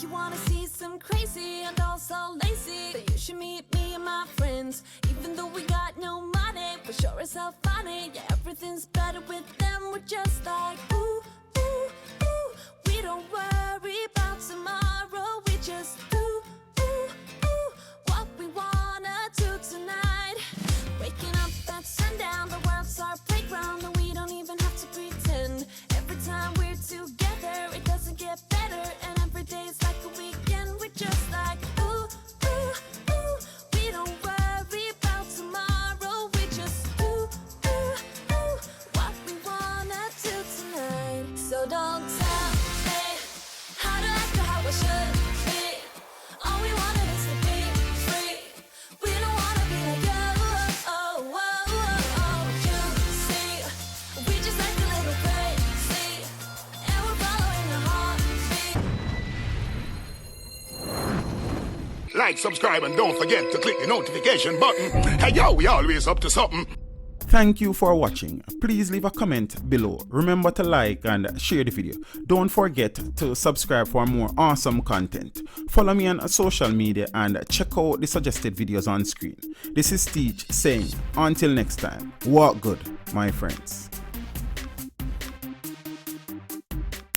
you wanna see some crazy and also lazy, then you should meet me and my friends. Even though we got no money, we're sure as hell funny. Yeah, everything's better with them. We're just like ooh, ooh, ooh. We don't worry about tomorrow. We just ooh, ooh, ooh. What we wanna do tonight. Waking up at sundown, the world's our playground, and we don't even have to pretend. Every time we're together, it doesn't get better, and every day's like a weekend. We're just like ooh, ooh, ooh. We don't worry about tomorrow. We just ooh, ooh, ooh. What we wanna do tonight. So don't tell me how to act or how I should be. All we wanted is to be free. We don't wanna be like you. Oh, oh, oh, oh. You see, we just act a little crazy, and we're following our heartbeat. Like, subscribe, and don't forget to click the notification button. Hey yo, we always up to something. Thank you for watching. Please leave a comment below. Remember to like and share the video. Don't forget to subscribe for more awesome content. Follow me on social media and check out the suggested videos on screen. This is Teach saying, until next time, walk good, my friends.